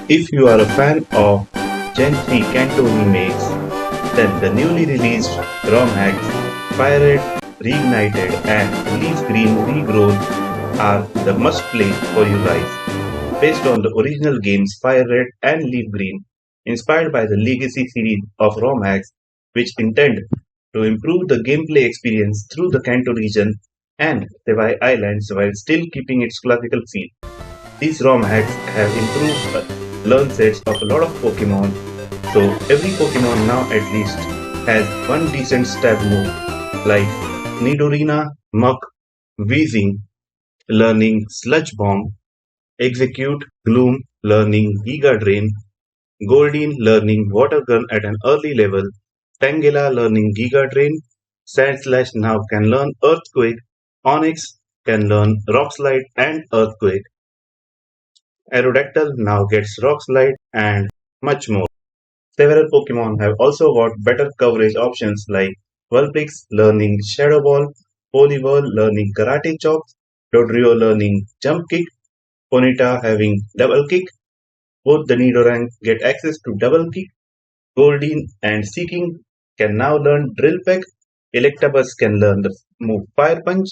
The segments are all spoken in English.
If you are a fan of Gen 3 Kanto remakes, then the newly released ROM hacks Fire Red Reignited and Leaf Green Regrown are the must play for you guys. Based on the original games Fire Red and Leaf Green, inspired by the Legacy series of ROM hacks, which intend to improve the gameplay experience through the Kanto region and Tewai Islands while still keeping its classical feel. These ROM hacks have improved learn sets of a lot of Pokemon, so every Pokemon now at least has one decent stab move like Nidorina, Muk, Weezing, learning Sludge Bomb, Execute, Gloom, learning Giga Drain, Goldeen learning Water Gun at an early level, Tangela learning Giga Drain, Sandslash now can learn Earthquake, Onyx can learn Rock Slide and Earthquake, Aerodactyl now gets Rock Slide and much more. Several Pokemon have also got better coverage options like Vulpix learning Shadow Ball, Poliwhirl learning Karate Chop, Dodrio learning Jump Kick, Ponyta having Double Kick. Both the Nidorank get access to Double Kick. Goldeen and Seeking can now learn Drill Peck. Electabuzz can learn the move Fire Punch.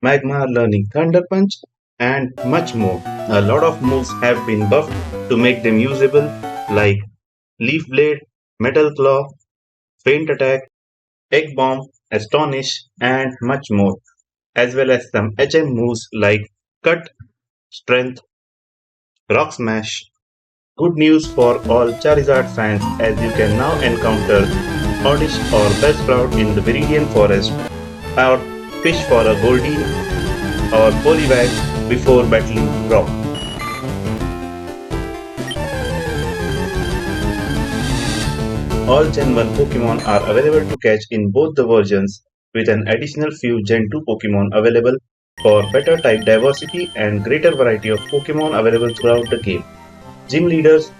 Magmar learning Thunder Punch and much more. A lot of moves have been buffed to make them usable like Leaf Blade, Metal Claw, Faint Attack, Egg Bomb, Astonish and much more, as well as some HM moves like Cut, Strength, Rock Smash. Good news for all Charizard fans as you can now encounter Oddish or Bellsprout in the Viridian Forest or fish for a Goldeen or Poliwag before battling Brock. All Gen 1 Pokemon are available to catch in both the versions with an additional few Gen 2 Pokemon available for better type diversity and greater variety of Pokemon available throughout the game. Gym leaders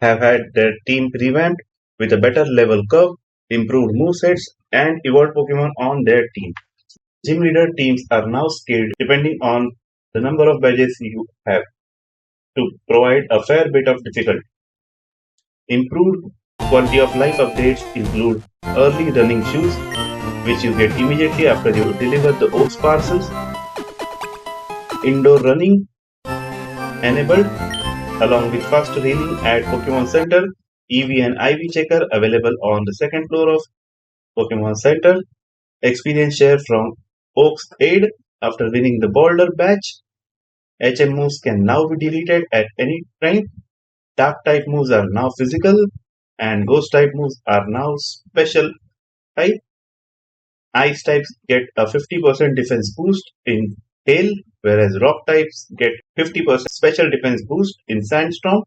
have had their team revamped with a better level curve, improved movesets, and evolved Pokemon on their team. Gym leader teams are now scaled depending on the number of badges you have to provide a fair bit of difficulty. Improved quality of life updates include early running shoes, which you get immediately after you deliver the Oaks parcels, indoor running enabled, along with faster healing at Pokemon Center, EV and IV checker available on the second floor of Pokemon Center, experience share from Oaks Aid after winning the Boulder Badge, HM moves can now be deleted at any time, Dark type moves are now physical, and Ghost type moves are now special type. Ice types get a 50% defense boost in Hail, whereas Rock types get 50% special defense boost in Sandstorm.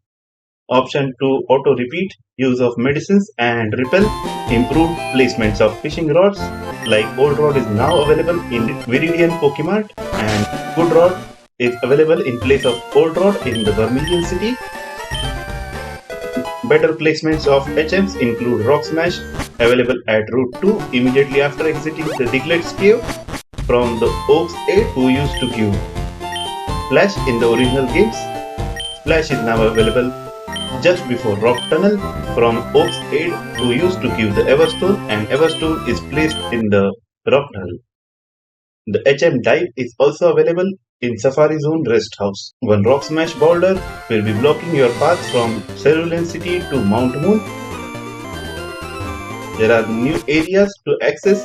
Option to auto repeat, use of medicines and repel, improved placements of fishing rods like Old Rod is now available in Viridian Pokemart and Good Rod is available in place of Old Rod in the Vermilion City. Better placements of HMs include Rock Smash available at Route 2 immediately after exiting the Diglett's Cave from the Oaks 8 who used to give Flash in the original games. Flash is now available just before Rock Tunnel from Oaks 8 who used to give the Everstone and Everstone is placed in the Rock Tunnel. The HM Dive is also available in Safari Zone Rest House. One Rock Smash boulder will be blocking your path from Cerulean City to Mount Moon. There are new areas to access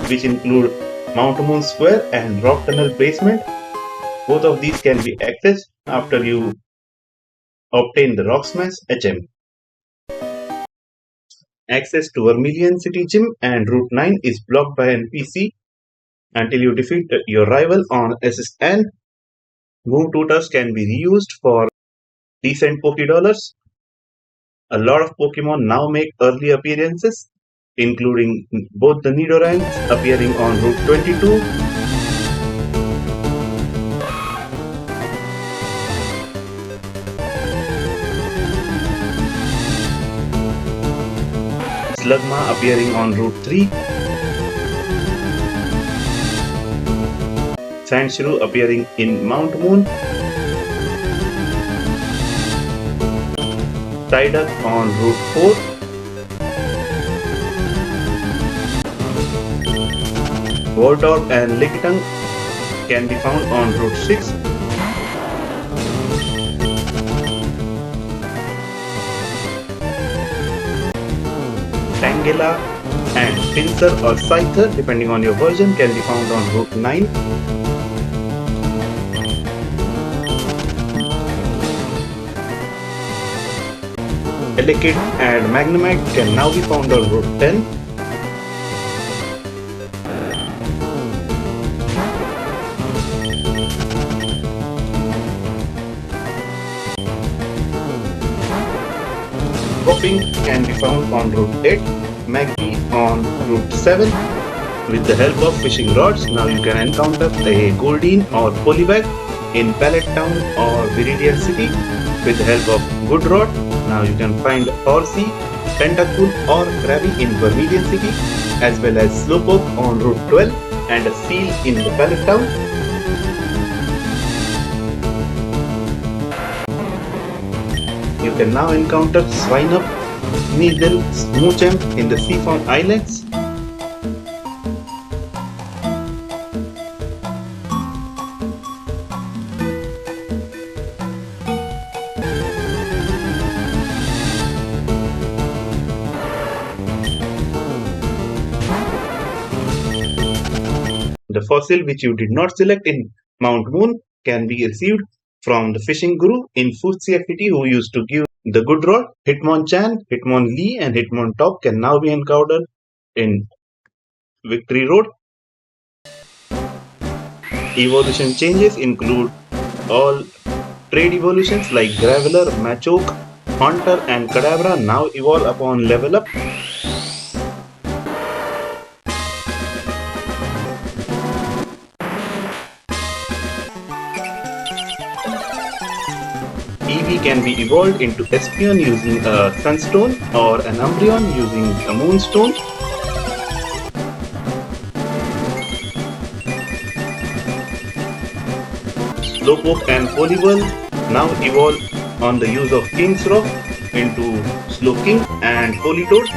which include Mount Moon Square and Rock Tunnel Basement. Both of these can be accessed after you obtain the Rock Smash HM. Access to Vermilion City Gym and Route 9 is blocked by NPC until you defeat your rival on SSN. Move tutors can be reused for decent Pokédollars. A lot of Pokemon now make early appearances, including both the Nidoranks appearing on Route 22, Slugma appearing on Route 3, Sandshrew appearing in Mount Moon, Psyduck on Route 4, Voltorb and Lickitung can be found on Route 6, Tangela and Pinsir or Scyther, depending on your version, can be found on Route 9, Elekid and Magnemite can now be found on Route 10, Koffing can be found on Route 8, Maggie on Route 7. With the help of fishing rods, now you can encounter a Goldeen or Poliwag in Pallet Town or Viridian City. With the help of Goodrod, now you can find Horsey, Tentacool or Krabby in Vermilion City, as well as Slowpoke on Route 12 and a Seal in the Pallet Town. You can now encounter Swinub, Sneasel, Smoochum in the Seafoam Islands. The fossil which you did not select in Mount Moon can be received from the fishing guru in Futsi FPT who used to give the Goodrod. Hitmonchan, Hitmonlee and Hitmontop can now be encountered in Victory Road. Evolution changes include all trade evolutions like Graveler, Machoke, Haunter and Kadabra now evolve upon level up. Eevee can be evolved into Espeon using a Sunstone or an Umbreon using a Moonstone. Slowpoke and Poliwhirl now evolve on the use of King's Rock into Slowking and Politoed.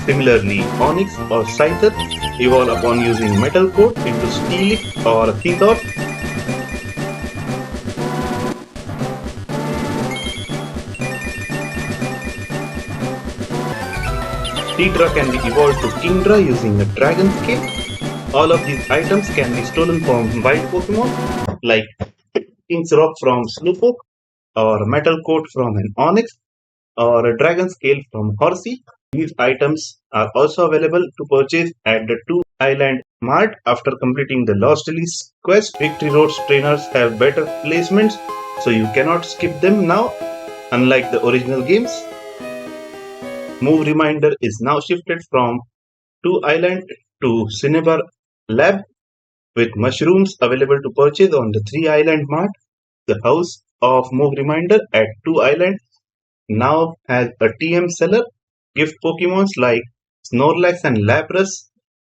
Similarly, Onix or Scyther evolve upon using Metal Coat into Steelix or Seethorn. Seadra can be evolved to Kingdra using a Dragon Scale. All of these items can be stolen from wild Pokemon like King's Rock from Slowpoke or Metal Coat from an Onix or a Dragon Scale from Horsey. These items are also available to purchase at the 2 Island Mart after completing the Lost Release quest. Victory Road's trainers have better placements, so you cannot skip them now, unlike the original games. Move Reminder is now shifted from 2 Island to Cinnabar Lab, with mushrooms available to purchase on the 3 Island Mart. The House of Move Reminder at 2 Island now has a TM seller. Gift Pokemons like Snorlax and Lapras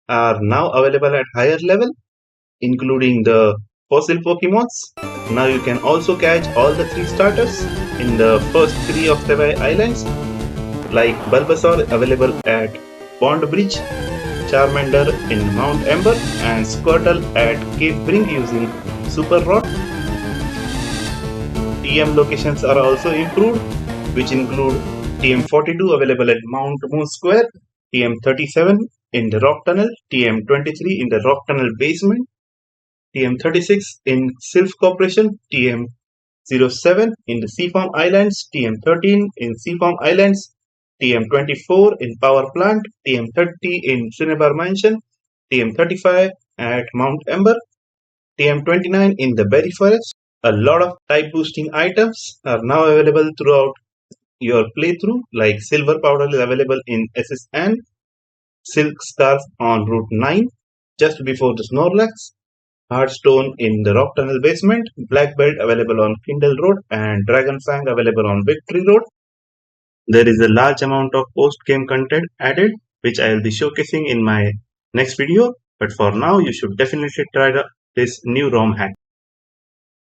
are now available at higher level, including the fossil Pokemons. Now you can also catch all the 3 starters in the first 3 of the islands, like Bulbasaur available at Pond Bridge, Charmander in Mount Ember, and Squirtle at Cave Brink using Super Rod. TM locations are also improved, which include TM42 available at Mount Moon Square, TM37 in the Rock Tunnel, TM23 in the Rock Tunnel basement, TM36 in Sylph Corporation, TM07 in the Seafoam Islands, TM13 in Seafoam Islands, TM24 in Power Plant, TM30 in Cinnabar Mansion, TM35 at Mount Ember, TM29 in the Berry Forest. A lot of type boosting items are now available throughout your playthrough, like Silver Powder is available in SSN, Silk Scarf on Route 9 just before the Snorlax, Heartstone in the Rock Tunnel basement, Black Belt available on Kindle Road, and Dragon Fang available on Victory Road. There is a large amount of post-game content added, which I will be showcasing in my next video, but for now you should definitely try this new ROM hack.